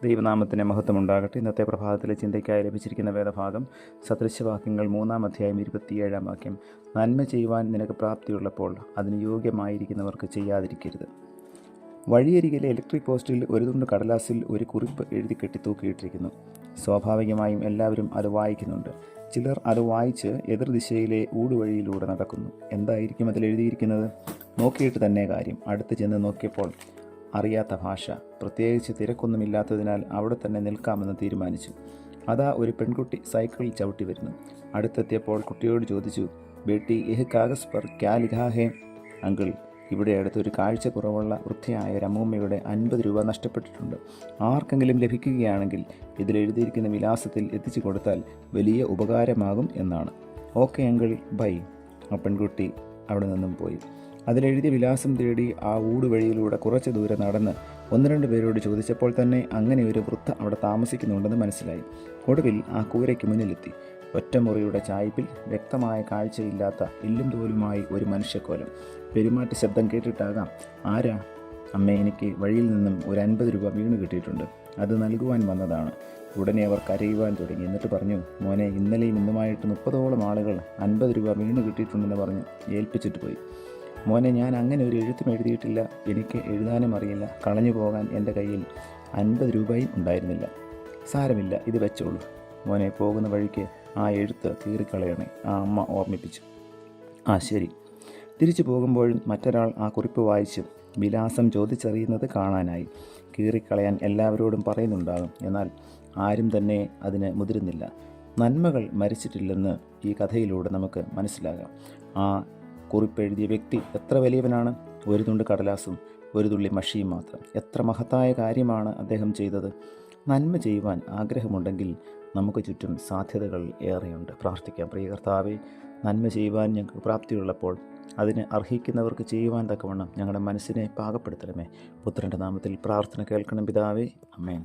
ദൈവനാമത്തിന് മഹത്വമുണ്ടാകട്ടെ. ഇന്നത്തെ പ്രഭാതത്തിലെ ചിന്തയ്ക്കായി ലഭിച്ചിരിക്കുന്ന വേദഭാഗം സദൃശവാക്യങ്ങൾ 3-ാം അധ്യായം 27-ാം വാക്യം. നന്മ ചെയ്യുവാൻ നിനക്ക് പ്രാപ്തിയുള്ളപ്പോൾ അതിന് യോഗ്യമായിരിക്കുന്നവർക്ക് ചെയ്യാതിരിക്കരുത്. വഴിയരികിലെ ഇലക്ട്രിക് പോസ്റ്റിൽ ഒരു തുണ്ട് കടലാസിൽ ഒരു കുറിപ്പ് എഴുതി കെട്ടി തൂക്കിയിട്ടിരിക്കുന്നു. സ്വാഭാവികമായും എല്ലാവരും അത് വായിക്കുന്നുണ്ട്. ചിലർ അത് വായിച്ച് എതിർദിശയിലെ ഊടുവഴിയിലൂടെ നടക്കുന്നു. എന്തായിരിക്കും അതിൽ എഴുതിയിരിക്കുന്നത്? നോക്കിയിട്ട് തന്നെ കാര്യം. അടുത്ത് ചെന്ന് നോക്കിയപ്പോൾ അറിയാത്ത ഭാഷ. പ്രത്യേകിച്ച് തിരക്കൊന്നുമില്ലാത്തതിനാൽ അവിടെ തന്നെ നിൽക്കാമെന്ന് തീരുമാനിച്ചു. അതാ ഒരു പെൺകുട്ടി സൈക്കിളിൽ ചവിട്ടി വരുന്നു. അടുത്തെത്തിയപ്പോൾ കുട്ടിയോട് ചോദിച്ചു, ബേട്ടി യഹ് കാഗസ് പർ ക്യാ ലിഖാ ഹേ? അങ്കിൾ, ഇവിടെ അടുത്തൊരു കാഴ്ച കുറവുള്ള വൃദ്ധയായ ഒരു അമ്മൂമ്മയുടെ 50 രൂപ നഷ്ടപ്പെട്ടിട്ടുണ്ട്. ആർക്കെങ്കിലും ലഭിക്കുകയാണെങ്കിൽ ഇതിലെഴുതിയിരിക്കുന്ന വിലാസത്തിൽ എത്തിച്ചു കൊടുത്താൽ വലിയ ഉപകാരമാകും എന്നാണ്. Okay uncle, bye. ആ പെൺകുട്ടി അവിടെ നിന്നും പോയി. അതിലെഴുതിയ വിലാസം തേടി ആ ഊടുവഴിയിലൂടെ കുറച്ച് ദൂരെ നടന്ന് 1-2 പേരോട് ചോദിച്ചപ്പോൾ തന്നെ അങ്ങനെ ഒരു വൃദ്ധ അവിടെ താമസിക്കുന്നുണ്ടെന്ന് മനസ്സിലായി. ഒടുവിൽ ആ കൂരയ്ക്ക് മുന്നിലെത്തി. ഒറ്റമുറിയുടെ ചായ്പിൽ വ്യക്തമായ കാഴ്ചയില്ലാത്ത എല്ലും തോലുമായി ഒരു മനുഷ്യക്കോലം. പെരുമാറ്റ ശബ്ദം കേട്ടിട്ടാകാം. ആരാ? അമ്മേ, എനിക്ക് വഴിയിൽ നിന്നും ഒരു 50 രൂപ വീണ് കിട്ടിയിട്ടുണ്ട്. അത് നൽകുവാൻ വന്നതാണ്. ഉടനെ അവർ കരയുവാൻ തുടങ്ങി. എന്നിട്ട് പറഞ്ഞു, മോനെ, ഇന്നലെയും ഇന്നുമായിട്ട് 30ഓളം ആളുകൾ 50 രൂപ വീണ് കിട്ടിയിട്ടുണ്ടെന്ന് പറഞ്ഞ് ഏൽപ്പിച്ചിട്ട് പോയി. മോനെ, ഞാൻ അങ്ങനെ ഒരു എഴുത്തും എഴുതിയിട്ടില്ല. എനിക്ക് എഴുതാനും അറിയില്ല. കളഞ്ഞു പോകാൻ എൻ്റെ കയ്യിൽ 50 രൂപയും ഉണ്ടായിരുന്നില്ല. സാരമില്ല, ഇത് വെച്ചോളൂ. മോനെ, പോകുന്ന വഴിക്ക് ആ എഴുത്ത് കീറിക്കളയണേ, ആ അമ്മ ഓർമ്മിപ്പിച്ചു. ആ ശരി. തിരിച്ചു പോകുമ്പോഴും മറ്റൊരാൾ ആ കുറിപ്പ് വായിച്ചു വിലാസം ചോദിച്ചറിയുന്നത് കാണാനായി. കീറിക്കളയാൻ എല്ലാവരോടും പറയുന്നുണ്ടാകും, എന്നാൽ ആരും തന്നെ അതിന് മുതിരുന്നില്ല. നന്മകൾ മരിച്ചിട്ടില്ലെന്ന് ഈ കഥയിലൂടെ നമുക്ക് മനസ്സിലാകാം. ആ കുറിപ്പെഴുതിയ വ്യക്തി എത്ര വലിയവനാണ്! ഒരു തുണ്ട് കടലാസും ഒരു തുള്ളി മഷിയും മാത്രം. എത്ര മഹത്തായ കാര്യമാണ് അദ്ദേഹം ചെയ്തത്! നന്മ ചെയ്യുവാൻ ആഗ്രഹമുണ്ടെങ്കിൽ നമുക്ക് ചുറ്റും സാധ്യതകൾ ഏറെയുണ്ട്. പ്രാർത്ഥിക്കാം. പ്രിയ കർത്താവേ, നന്മ ചെയ്യുവാൻ ഞങ്ങൾക്ക് പ്രാപ്തിയുള്ളപ്പോൾ അതിന് അർഹിക്കുന്നവർക്ക് ചെയ്യുവാൻ തക്കവണ്ണം ഞങ്ങളുടെ മനസ്സിനെ പാകപ്പെടുത്തണമേ. പുത്രൻ്റെ നാമത്തിൽ പ്രാർത്ഥന കേൾക്കണം പിതാവേ. ആമേൻ.